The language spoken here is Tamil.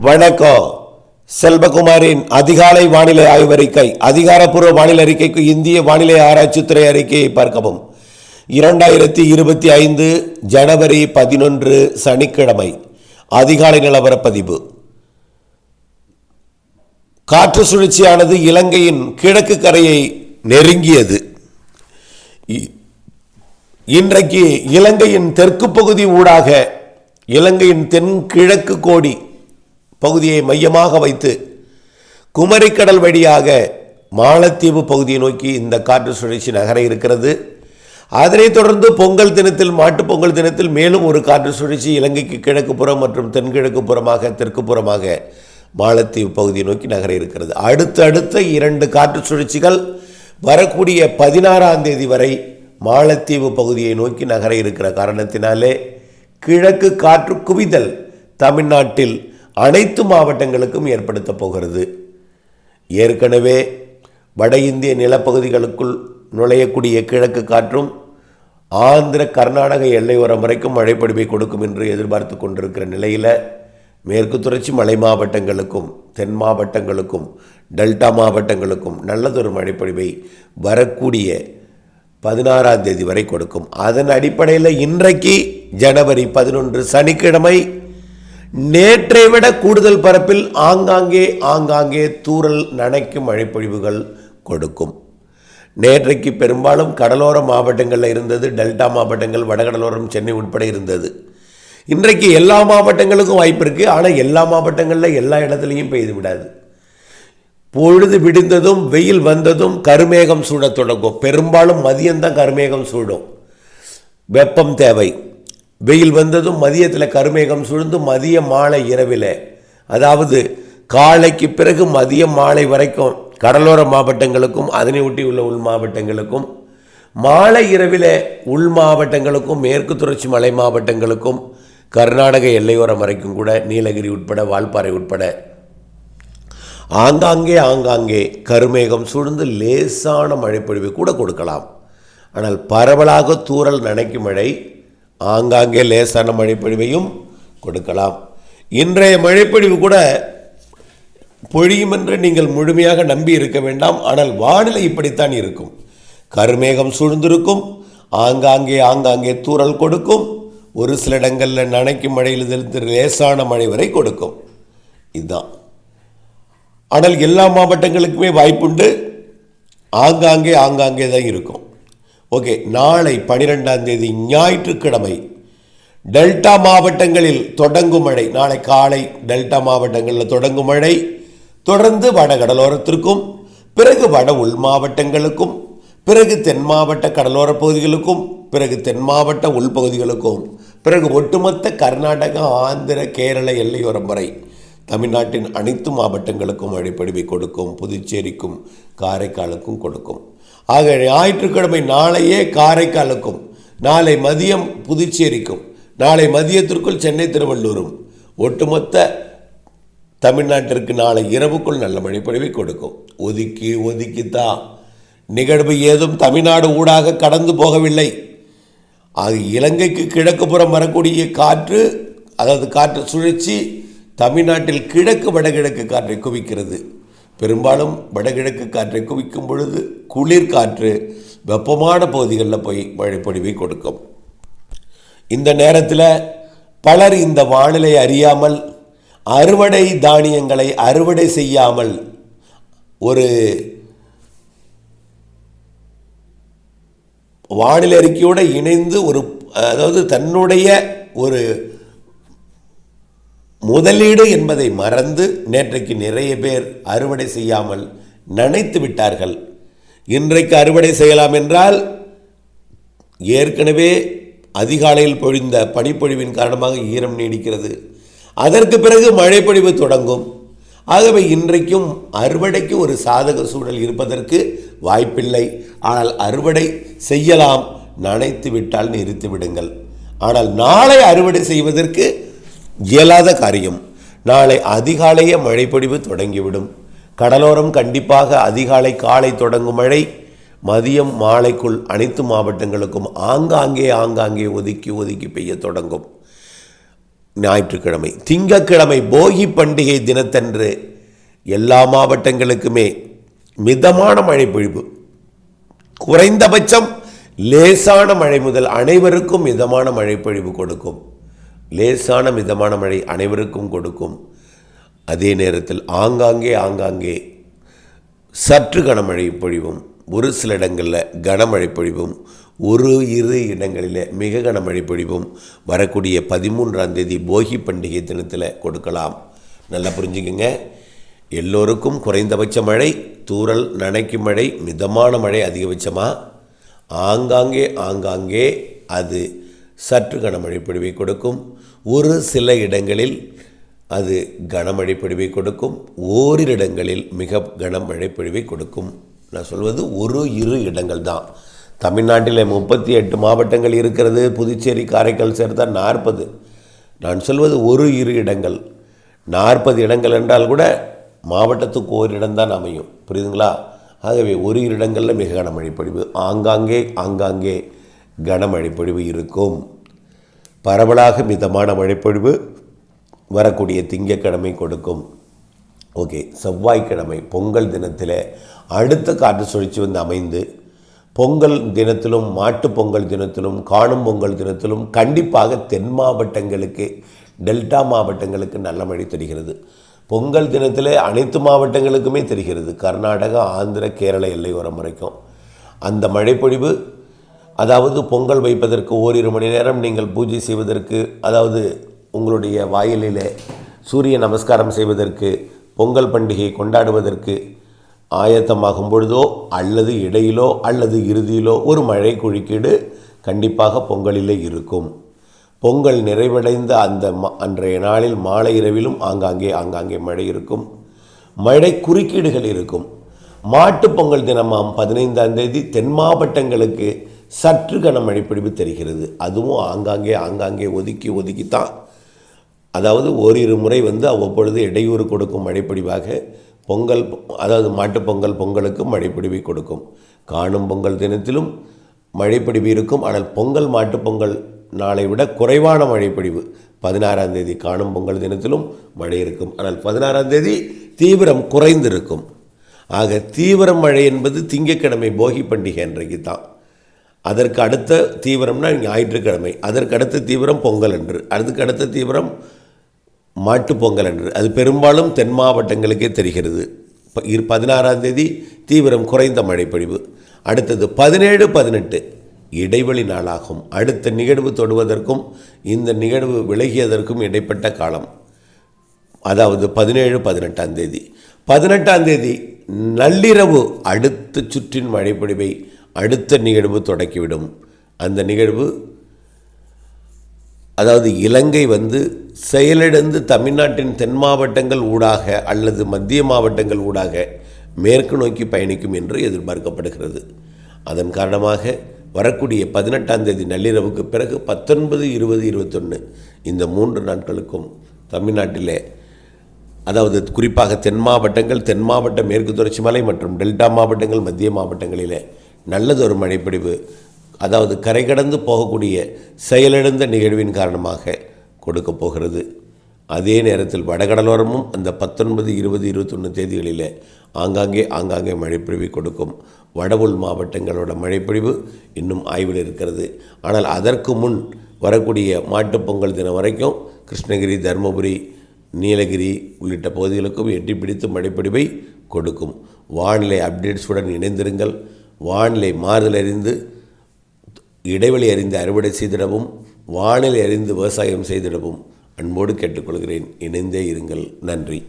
வணக்கம். செல்வகுமாரின் அதிகாலை வானிலை ஆய்வறிக்கை. அதிகாரப்பூர்வ வானிலை அறிக்கைக்கு இந்திய வானிலை ஆராய்ச்சித்துறை அறிக்கையை பார்க்கவும். 2025 ஜனவரி 11 சனிக்கிழமை அதிகாலை நிலவரப்பதிவு. காற்று சுழற்சியானது இலங்கையின் கிழக்கு கரையை நெருங்கியது. இன்றைக்கு இலங்கையின் தெற்கு பகுதி ஊடாக இலங்கையின் தென்கிழக்கு கோடி பகுதியை மையமாக வைத்து குமரிக்கடல் வழியாக மாலத்தீவு பகுதியை நோக்கி இந்த காற்று சுழற்சி நகர இருக்கிறது. அதனைத் தொடர்ந்து பொங்கல் தினத்தில், மாட்டுப் பொங்கல் தினத்தில் மேலும் ஒரு காற்று சுழற்சி இலங்கைக்கு கிழக்கு புறம் மற்றும் தென்கிழக்கு புறமாக தெற்கு புறமாக மாலத்தீவு பகுதியை நோக்கி நகர இருக்கிறது. அடுத்த 2 காற்று சுழற்சிகள் வரக்கூடிய 16ஆம் தேதி வரை மாலத்தீவு பகுதியை நோக்கி நகர இருக்கிற காரணத்தினாலே கிழக்கு காற்று குவிதல் தமிழ்நாட்டில் அனைத்து மாவட்டங்களுக்கும் ஏற்படுத்த போகிறது. ஏற்கனவே வட இந்திய நிலப்பகுதிகளுக்குள் நுழையக்கூடிய கிழக்கு காற்றும் ஆந்திர கர்நாடக எல்லையோரம் வரைக்கும் மழைப்பொழிவை கொடுக்கும் என்று எதிர்பார்த்து கொண்டிருக்கிற நிலையில் மேற்கு தொடர்ச்சி மலை மாவட்டங்களுக்கும் தென் மாவட்டங்களுக்கும் டெல்டா மாவட்டங்களுக்கும் நல்லதொரு மழைப்பொழிவை வரக்கூடிய 16ஆம் தேதி வரை கொடுக்கும். அதன் அடிப்படையில் இன்றைக்கு ஜனவரி 11 சனிக்கிழமை நேற்றை விட கூடுதல் பரப்பில் ஆங்காங்கே தூறல் நனைக்கும் மழைப்பொழிவுகள் கொடுக்கும். நேற்றைக்கு பெரும்பாலும் கடலோர மாவட்டங்களில் இருந்தது, டெல்டா மாவட்டங்கள், வடகடலோரம், சென்னை உட்பட இருந்தது. இன்றைக்கு எல்லா மாவட்டங்களுக்கும் வாய்ப்பு இருக்குது. ஆனால் எல்லா மாவட்டங்களில் எல்லா இடத்துலையும் பெய்து விடாது. பொழுது விடிந்ததும் வெயில் வந்ததும் கருமேகம் சூழத் தொடங்கும். பெரும்பாலும் மதியம்தான் கருமேகம் சூடும். வெப்பம் தேவை. வெயில் வந்ததும் மதியத்தில் கருமேகம் சூழ்ந்து மதிய மாலை இரவில், அதாவது காலைக்கு பிறகு மதியம் மாலை வரைக்கும் கடலோர மாவட்டங்களுக்கும் அதனை ஒட்டி உள்ள உள் மாவட்டங்களுக்கும், மாலை இரவில் உள் மாவட்டங்களுக்கும் மேற்கு தொடர்ச்சி மலை மாவட்டங்களுக்கும் கர்நாடக எல்லையோரம் வரைக்கும் கூட நீலகிரி உட்பட வால்பாறை உட்பட ஆங்காங்கே கருமேகம் சூழ்ந்து லேசான மழைப்பொழிவு கூட கொடுக்கலாம். ஆனால் பரவலாக தூறல் நனைக்கும் மழை, ஆங்காங்கே லேசான மழைப்பொழிவையும் கொடுக்கலாம். இன்றைய மழைப்பொழிவு கூட பொழியும் என்று நீங்கள் முழுமையாக நம்பி இருக்க வேண்டாம். ஆனால் வானிலை இப்படித்தான் இருக்கும். கருமேகம் சூழ்ந்திருக்கும், ஆங்காங்கே தூறல் கொடுக்கும், ஒரு சில இடங்களில் நனைக்கும் மழையிலிருந்து லேசான மழை வரை கொடுக்கும். இதுதான். ஆனால் எல்லா மாவட்டங்களுக்குமே வாய்ப்புண்டு. ஆங்காங்கே தான் இருக்கும். ஓகே, நாளை 12ஆம் தேதி ஞாயிற்றுக்கிழமை டெல்டா மாவட்டங்களில் தொடங்கும் மழை. நாளை காலை டெல்டா மாவட்டங்களில் தொடங்கும் மழை தொடர்ந்து வட கடலோரத்திற்கும், பிறகு வட உள் மாவட்டங்களுக்கும், பிறகு தென் மாவட்ட கடலோர பகுதிகளுக்கும், பிறகு தென் மாவட்ட உள்பகுதிகளுக்கும், பிறகு ஒட்டுமொத்த கர்நாடகா, ஆந்திர, கேரள எல்லையோரம் வரை தமிழ்நாட்டின் அனைத்து மாவட்டங்களுக்கும் மழைப்பொழிவை கொடுக்கும். புதுச்சேரிக்கும் காரைக்காலுக்கும் கொடுக்கும். ஆக ஞாயிற்றுக்கிழமை நாளையே காரைக்காலுக்கும், நாளை மதியம் புதுச்சேரிக்கும், நாளை மதியத்திற்குள் சென்னை திருவள்ளூரும், ஒட்டுமொத்த தமிழ்நாட்டிற்கு நாளை இரவுக்குள் நல்ல மழைப்பொழிவை கொடுக்கும். ஒதுக்கித்தான் நிகழ்வு ஏதும் தமிழ்நாடு ஊடாக கடந்து போகவில்லை. ஆக இலங்கைக்கு கிழக்கு புறம் வரக்கூடிய காற்று, அதாவது காற்று சுழற்சி தமிழ்நாட்டில் கிழக்கு வடகிழக்கு காற்றை குவிக்கிறது. பெரும்பாலும் வடகிழக்கு காற்றை குவிக்கும் பொழுது குளிர் காற்று வெப்பமான பகுதிகளில் போய் மழைப்பொழிவை கொடுக்கும். இந்த நேரத்தில் பலர் இந்த வானிலை அறியாமல் அறுவடை தானியங்களை அறுவடை செய்யாமல் ஒரு வானிலை அறிக்கையோடு இணைந்து அதாவது தன்னுடைய ஒரு முதலீடு என்பதை மறந்து நேற்றைக்கு நிறைய பேர் அறுவடை செய்யாமல் நினைத்து விட்டார்கள். இன்றைக்கு அறுவடை செய்யலாம் என்றால் ஏற்கனவே அதிகாலையில் பொழிந்த பனிப்பொழிவின் காரணமாக ஈரம் நீடிக்கிறது. அதற்கு பிறகு மழைப்பொழிவு தொடங்கும். ஆகவே இன்றைக்கும் அறுவடைக்கு ஒரு சாதக சூழல் இருப்பதற்கு வாய்ப்பில்லை. ஆனால் அறுவடை செய்யலாம், நனைத்து விட்டால் நிறுத்தி விடுங்கள். ஆனால் நாளை அறுவடை செய்வதற்கு இயலாத காரியம். நாளை அதிகாலையே மழைப்பொழிவு தொடங்கிவிடும். கடலோரம் கண்டிப்பாக அதிகாலை காலை தொடங்கும் மழை மதியம் மாலைக்குள் அனைத்து மாவட்டங்களுக்கும் ஆங்காங்கே ஒதுக்கி பெய்ய தொடங்கும். ஞாயிற்றுக்கிழமை. திங்கட்கிழமை போகி பண்டிகை தினத்தன்று எல்லா மாவட்டங்களுக்குமே மிதமான மழை பொழிவு, குறைந்தபட்சம் லேசான மழை முதல் அனைவருக்கும் மிதமான மழை பொழிவு கொடுக்கும். லேசான மிதமான மழை அனைவருக்கும் கொடுக்கும். அதே நேரத்தில் ஆங்காங்கே சற்று கனமழை பொழிவும், ஒரு சில இடங்களில் கனமழை பொழிவும், ஒரு இரு இடங்களில் மிக கனமழை பொழிவும் வரக்கூடிய 13ஆம் தேதி போகி பண்டிகை தினத்தில் கொடுக்கலாம். நல்லா புரிஞ்சுக்கங்க. எல்லோருக்கும் குறைந்தபட்ச மழை, தூறல் நனைக்கும் மழை, மிதமான மழை அதிகபட்சமாக, ஆங்காங்கே அது சற்று கனமழை பொழிவை கொடுக்கும். ஒரு சில இடங்களில் அது கனமழை பொழிவை கொடுக்கும். ஓரிரு இடங்களில் மிக கனமழை பொழிவை கொடுக்கும். நான் சொல்வது ஒரு இரு இடங்கள் தான். தமிழ்நாட்டில் 38 மாவட்டங்கள் இருக்கிறது. புதுச்சேரி காரைக்கால் சேர்த்தா 40. நான் சொல்வது ஒரு இரு இடங்கள். 40 இடங்கள் என்றால் கூட மாவட்டத்துக்கு ஒரு இடம்தான் அமையும். புரியுதுங்களா? ஆகவே ஒரு இரு இடங்களில் மிக கனமழை பொழிவு, ஆங்காங்கே கனமழை பொழிவு இருக்கும். பரவலாக மிதமான மழைப்பொழிவு வரக்கூடிய திங்கட்கிழமை கொடுக்கும். ஓகே, செவ்வாய்க்கிழமை பொங்கல் தினத்தில் அடுத்த காற்று சுழற்சி வந்து அமைந்து பொங்கல் தினத்திலும் மாட்டுப் பொங்கல் தினத்திலும் காணும் பொங்கல் தினத்திலும் கண்டிப்பாக தென் மாவட்டங்களுக்கு, டெல்டா மாவட்டங்களுக்கு நல்ல மழை தெரிகிறது. பொங்கல் தினத்தில் அனைத்து மாவட்டங்களுக்குமே தெரிகிறது. கர்நாடகா, ஆந்திர, கேரள எல்லையோரம் வரைக்கும் அந்த மழைப்பொழிவு, அதாவது பொங்கல் வைப்பதற்கு ஓரிரு மணி நேரம் நீங்கள் பூஜை செய்வதற்கு, அதாவது உங்களுடைய வாயிலில் சூரிய நமஸ்காரம் செய்வதற்கு, பொங்கல் பண்டிகை கொண்டாடுவதற்கு ஆயத்தமாகும் பொழுதோ அல்லது இடையிலோ அல்லது இறுதியிலோ ஒரு மழை குறுக்கீடு கண்டிப்பாக பொங்கலிலே இருக்கும். பொங்கல் நிறைவடைந்த அன்றைய நாளில் மாலை இரவிலும் ஆங்காங்கே மழை இருக்கும். மழை குறுக்கீடுகள் இருக்கும். மாட்டுப் பொங்கல் தினமாம் 15ஆம் தேதி தென் மாவட்டங்களுக்கு சற்று கனமழை பொழிவு தெரிகிறது. அதுவும் ஆங்காங்கே ஒதுக்கித்தான், அதாவது ஓரிரு முறை வந்து அவ்வப்பொழுது இடையூறு கொடுக்கும் மழைப்பொழிவாக பொங்கல், அதாவது மாட்டுப்பொங்கல் பொங்கலுக்கு மழைப்பொழிவை கொடுக்கும். காணும் பொங்கல் தினத்திலும் மழைப்பொழிவு இருக்கும். ஆனால் பொங்கல் மாட்டுப்பொங்கல் நாளை விட குறைவான மழைப்பொழிவு 16ஆம் தேதி காணும் பொங்கல் தினத்திலும் மழை இருக்கும். ஆனால் 16ஆம் தேதி தீவிரம் குறைந்திருக்கும். ஆக தீவிரம் மழை என்பது திங்கட்கிழமை போகி பண்டிகை அன்றைக்கு தான். அதற்கு அடுத்த தீவிரம்னா ஞாயிற்றுக்கிழமை, அதற்கு அடுத்த தீவிரம் பொங்கல் அன்று, அதுக்கு அடுத்த தீவிரம் மாட்டுப்பொங்கல் அன்று. அது பெரும்பாலும் தென் மாவட்டங்களுக்கே தெரிகிறது. 16ஆம் தேதி தீவிரம் குறைந்த மழைப்பொழிவு. அடுத்தது 17, 18 இடைவெளி நாளாகும். அடுத்த நிகழ்வு தொடுவதற்கும் இந்த நிகழ்வு விலகியதற்கும் இடைப்பட்ட காலம், அதாவது 17, 18ஆம் தேதி. 18ஆம் தேதி நள்ளிரவு அடுத்த சுற்றின் மழைப்பொழிவை அடுத்த நிகழ்வு தொடக்கிவிடும். அந்த நிகழ்வு, அதாவது இலங்கை வந்து செயலிழந்து தமிழ்நாட்டின் தென் மாவட்டங்கள் ஊடாக அல்லது மத்திய மாவட்டங்கள் ஊடாக மேற்கு நோக்கி பயணிக்கும் என்று எதிர்பார்க்கப்படுகிறது. அதன் காரணமாக வரக்கூடிய 18ஆம் தேதி நள்ளிரவுக்கு பிறகு 19, 20, 21 இந்த 3 நாட்களுக்கும் தமிழ்நாட்டிலே, அதாவது குறிப்பாக தென் மாவட்டங்கள், தென் மாவட்ட மேற்கு தொடர்ச்சி மலை மற்றும் டெல்டா மாவட்டங்கள், மத்திய மாவட்டங்களிலே நல்லதொரு மழைப்பொழிவு, அதாவது கரை கடந்து போகக்கூடிய செயலிழந்த நிகழ்வின் காரணமாக கொடுக்க போகிறது. அதே நேரத்தில் வடகடலோரமும் அந்த 19, 20, 21 தேதிகளில் ஆங்காங்கே மழைப்பொழிவை கொடுக்கும். வட உள் மாவட்டங்களோட மழைப்பொழிவு இன்னும் ஆய்வில் இருக்கிறது. ஆனால் அதற்கு முன் வரக்கூடிய மாட்டுப்பொங்கல் தினம் வரைக்கும் கிருஷ்ணகிரி, தருமபுரி, நீலகிரி உள்ளிட்ட பகுதிகளுக்கும் எட்டி பிடித்து மழைப்பொழிவை கொடுக்கும். வானிலை அப்டேட்ஸுடன் இணைந்திருங்கள். வானிலை மாறுதல் அறிந்து, இடைவெளி அறிந்து அறுவடை செய்திடவும், வானிலை அறிந்து விவசாயம் செய்திடவும் அன்போடு கேட்டுக்கொள்கிறேன். இணைந்தே இருங்கள். நன்றி.